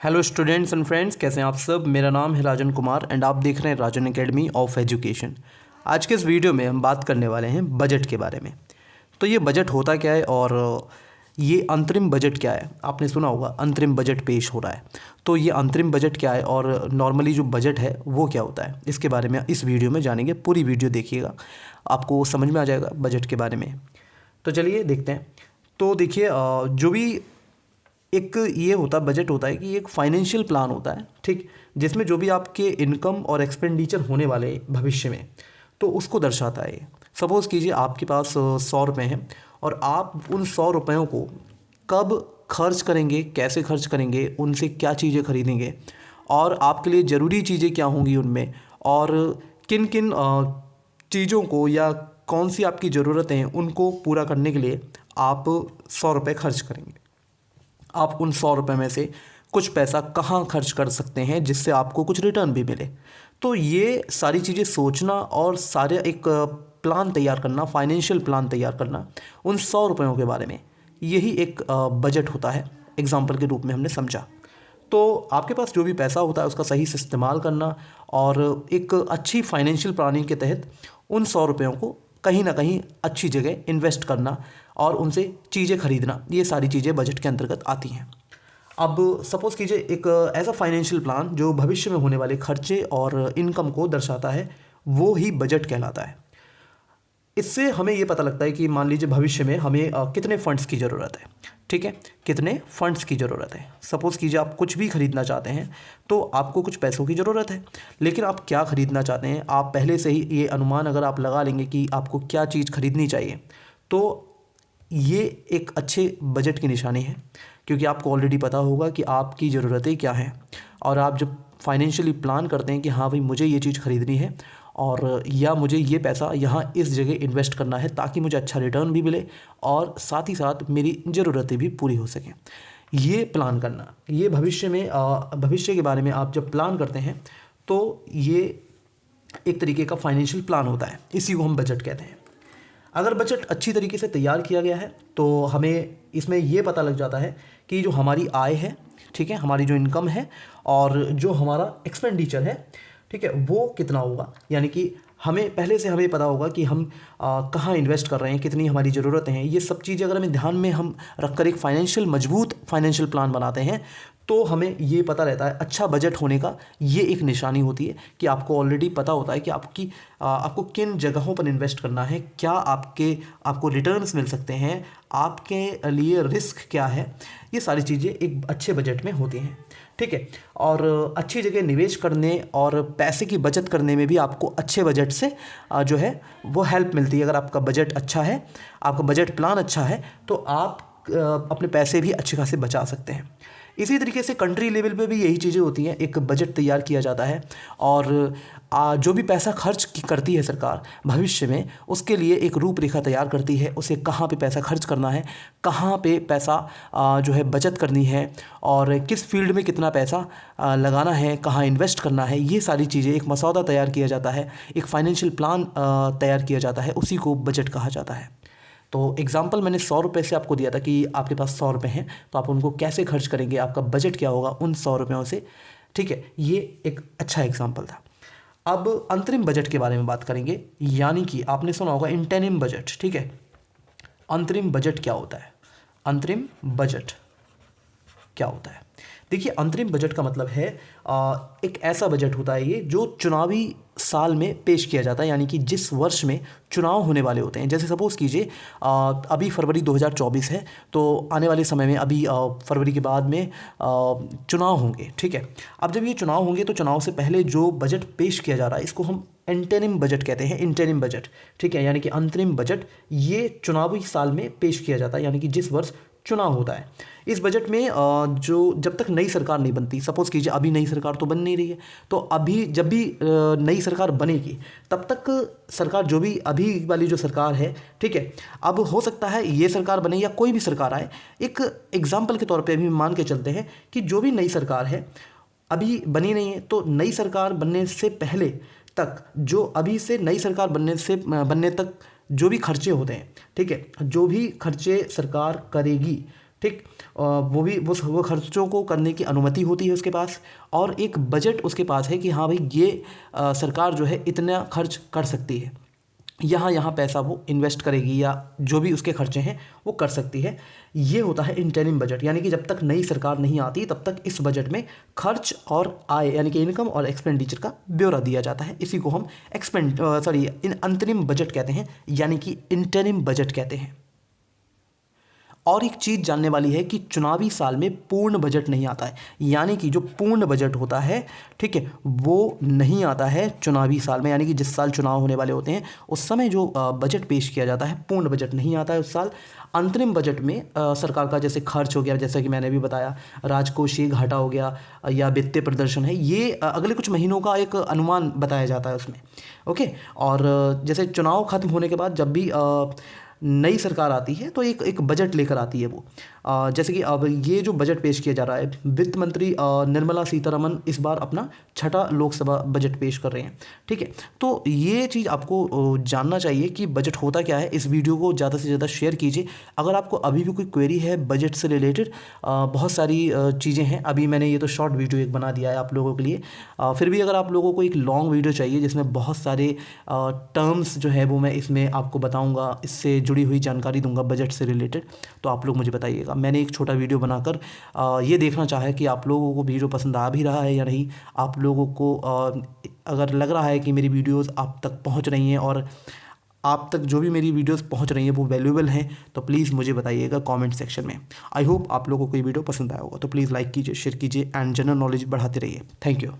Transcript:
Hello students and friends, कैसे हैं आप सब। मेरा नाम है राजन कुमार एंड आप देख रहे हैं राजन एकेडमी ऑफ एजुकेशन। आज के इस वीडियो में हम बात करने वाले हैं बजट के बारे में। तो ये बजट होता क्या है और ये अंतरिम बजट क्या है। आपने सुना होगा अंतरिम बजट पेश हो रहा है। तो ये अंतरिम बजट क्या है और नॉर्मली जो बजट है वो क्या होता है, इसके बारे में इस वीडियो में जानेंगे। पूरी वीडियो देखिएगा, आपको समझ में आ जाएगा बजट के बारे में। तो चलिए देखते हैं। तो देखिए, जो भी एक ये होता है बजट होता है कि एक फाइनेंशियल प्लान होता है, ठीक, जिसमें जो भी आपके इनकम और एक्सपेंडिचर होने वाले भविष्य में, तो उसको दर्शाता है। सपोज़ कीजिए आपके पास 100 रुपये हैं और आप उन 100 रुपयों को कब खर्च करेंगे, कैसे खर्च करेंगे, उनसे क्या चीज़ें खरीदेंगे और आपके लिए ज़रूरी चीज़ें क्या होंगी उनमें, और किन किन चीज़ों को या कौन सी आपकी ज़रूरतें हैं उनको पूरा करने के लिए आप 100 रुपये खर्च करेंगे। आप उन 100 रुपये में से कुछ पैसा कहाँ खर्च कर सकते हैं जिससे आपको कुछ रिटर्न भी मिले। तो ये सारी चीज़ें सोचना और सारे एक प्लान तैयार करना, फाइनेंशियल प्लान तैयार करना उन 100 रुपयों के बारे में, यही एक बजट होता है। एग्जाम्पल के रूप में हमने समझा। तो आपके पास जो भी पैसा होता है उसका सही से इस्तेमाल करना और एक अच्छी फाइनेंशियल प्लानिंग के तहत उन 100 रुपयों को कहीं ना कहीं अच्छी जगह इन्वेस्ट करना और उनसे चीज़ें खरीदना, ये सारी चीज़ें बजट के अंतर्गत आती हैं। अब सपोज़ कीजिए एक ऐसा फाइनेंशियल प्लान जो भविष्य में होने वाले खर्चे और इनकम को दर्शाता है, वो ही बजट कहलाता है। इससे हमें ये पता लगता है कि मान लीजिए भविष्य में हमें कितने फंड्स की ज़रूरत है, ठीक है, कितने फंड्स की ज़रूरत है। सपोज़ कीजिए आप कुछ भी ख़रीदना चाहते हैं तो आपको कुछ पैसों की ज़रूरत है, लेकिन आप क्या ख़रीदना चाहते हैं, आप पहले से ही ये अनुमान अगर आप लगा लेंगे कि आपको क्या चीज़ खरीदनी चाहिए, तो ये एक अच्छे बजट की निशानी है, क्योंकि आपको ऑलरेडी पता होगा कि आपकी ज़रूरतें क्या हैं। और आप जब फाइनेंशियली प्लान करते हैं कि हाँ भाई मुझे ये चीज़ ख़रीदनी है और या मुझे ये पैसा यहाँ इस जगह इन्वेस्ट करना है ताकि मुझे अच्छा रिटर्न भी मिले और साथ ही साथ मेरी ज़रूरतें भी पूरी हो सकें, ये प्लान करना, ये भविष्य में भविष्य के बारे में आप जब प्लान करते हैं तो ये एक तरीके का फाइनेंशियल प्लान होता है। इसी को हम बजट कहते हैं। अगर बजट अच्छी तरीके से तैयार किया गया है तो हमें इसमें ये पता लग जाता है कि जो हमारी आय है, ठीक है, हमारी जो इनकम है और जो हमारा एक्सपेंडिचर है, ठीक है, वो कितना होगा। यानी कि हमें पहले से हमें पता होगा कि हम कहाँ इन्वेस्ट कर रहे हैं, कितनी हमारी ज़रूरतें हैं। ये सब चीज़ें अगर हमें ध्यान में हम रखकर एक मजबूत फाइनेंशियल प्लान बनाते हैं तो हमें ये पता रहता है, अच्छा बजट होने का ये एक निशानी होती है कि आपको ऑलरेडी पता होता है कि आपको किन जगहों पर इन्वेस्ट करना है, क्या आपको रिटर्न्स मिल सकते हैं, आपके लिए रिस्क क्या है। ये सारी चीज़ें एक अच्छे बजट में होती हैं, ठीक है। और अच्छी जगह निवेश करने और पैसे की बचत करने में भी आपको अच्छे बजट से जो है वो हेल्प मिलती है। अगर आपका बजट अच्छा है, आपका बजट प्लान अच्छा है, तो आप अपने पैसे भी अच्छे खासे बचा सकते हैं। इसी तरीके से कंट्री लेवल पे भी यही चीज़ें होती हैं। एक बजट तैयार किया जाता है और जो भी पैसा खर्च करती है सरकार भविष्य में, उसके लिए एक रूपरेखा तैयार करती है। उसे कहाँ पे पैसा खर्च करना है, कहाँ पे पैसा जो है बचत करनी है और किस फील्ड में कितना पैसा लगाना है, कहाँ इन्वेस्ट करना है, ये सारी चीज़ें एक मसौदा तैयार किया जाता है, एक फाइनेंशियल प्लान तैयार किया जाता है, उसी को बजट कहा जाता है। तो एग्जाम्पल मैंने 100 रुपये से आपको दिया था कि आपके पास 100 रुपये हैं तो आप उनको कैसे खर्च करेंगे, आपका बजट क्या होगा उन 100 रुपयों से, ठीक है। ये एक अच्छा एग्जाम्पल था। अब अंतरिम बजट के बारे में बात करेंगे, यानी कि आपने सुना होगा इंटरिम बजट, ठीक है। अंतरिम बजट क्या होता है, अंतरिम बजट क्या होता है। देखिए, अंतरिम बजट का मतलब है एक ऐसा बजट होता है ये जो चुनावी साल में पेश किया जाता है, यानी कि जिस वर्ष में चुनाव होने वाले होते हैं। जैसे सपोज़ कीजिए अभी फरवरी 2024 है, तो आने वाले समय में अभी फरवरी के बाद में चुनाव होंगे, ठीक है। अब जब ये चुनाव होंगे तो चुनाव से पहले जो बजट पेश किया जा रहा है इसको हम इंटरिम बजट कहते हैं, इंटरिम बजट, ठीक है। यानी कि अंतरिम बजट ये चुनावी साल में पेश किया जाता है, यानी कि जिस वर्ष चुनाव होता है। इस बजट में जो जब तक नई सरकार नहीं बनती, सपोज़ कीजिए अभी नई सरकार तो बन नहीं रही है, तो अभी जब भी नई सरकार बनेगी तब तक सरकार जो भी अभी वाली जो सरकार है, ठीक है, अब हो सकता है ये सरकार बने या कोई भी सरकार आए। एक एग्जाम्पल के तौर पे अभी मान के चलते हैं कि जो भी नई सरकार है अभी बनी नहीं है, तो नई सरकार बनने से पहले तक जो अभी से नई सरकार बनने तक जो भी खर्चे होते हैं, ठीक है, जो भी खर्चे सरकार करेगी, ठीक। वो भी वो खर्चों को करने की अनुमति होती है उसके पास, और एक बजट उसके पास है कि हाँ भाई ये सरकार जो है इतना खर्च कर सकती है, यहाँ यहाँ पैसा वो इन्वेस्ट करेगी या जो भी उसके खर्चे हैं वो कर सकती है। ये होता है इंटरिम बजट, यानी कि जब तक नई सरकार नहीं आती तब तक इस बजट में खर्च और आय यानी कि इनकम और एक्सपेंडिचर का ब्यौरा दिया जाता है। इसी को हम अंतरिम बजट कहते हैं, यानी कि इंटरिम बजट कहते हैं। और एक चीज़ जानने वाली है कि चुनावी साल में पूर्ण बजट नहीं आता है, यानी कि जो पूर्ण बजट होता है, ठीक है, वो नहीं आता है चुनावी साल में, यानी कि जिस साल चुनाव होने वाले होते हैं उस समय जो बजट पेश किया जाता है पूर्ण बजट नहीं आता है उस साल। अंतरिम बजट में सरकार का जैसे खर्च हो गया, जैसा कि मैंने भी बताया, राजकोषीय घाटा हो गया या वित्तीय प्रदर्शन है, ये अगले कुछ महीनों का एक अनुमान बताया जाता है उसमें। ओके। और जैसे चुनाव खत्म होने के बाद जब भी नई सरकार आती है तो एक बजट लेकर आती है वो। जैसे कि अब ये जो बजट पेश किया जा रहा है, वित्त मंत्री निर्मला सीतारमन इस बार अपना छठा लोकसभा बजट पेश कर रहे हैं, ठीक है। तो ये चीज़ आपको जानना चाहिए कि बजट होता क्या है। इस वीडियो को ज़्यादा से ज़्यादा शेयर कीजिए। अगर आपको अभी भी कोई क्वेरी है बजट से रिलेटेड, बहुत सारी चीज़ें हैं, अभी मैंने ये तो शॉर्ट वीडियो एक बना दिया है आप लोगों के लिए, फिर भी अगर आप लोगों को एक लॉन्ग वीडियो चाहिए जिसमें बहुत सारे टर्म्स जो है वो मैं इसमें आपको बताऊँगा, इससे जुड़ी हुई जानकारी दूंगा बजट से रिलेटेड, तो आप लोग मुझे बताइएगा। मैंने एक छोटा वीडियो बनाकर ये देखना चाहा है कि आप लोगों को वीडियो पसंद आ भी रहा है या नहीं। आप लोगों को अगर लग रहा है कि मेरी वीडियोस आप तक पहुंच रही हैं और आप तक जो भी मेरी वीडियोस पहुंच रही हैं वो वैल्यूएबल हैं, तो प्लीज़ मुझे बताइएगा कमेंट सेक्शन में। आई होप आप लोगों को ये वीडियो पसंद आया होगा, तो प्लीज़ लाइक कीजिए, शेयर कीजिए एंड जनरल नॉलेज बढ़ाते रहिए। Thank you.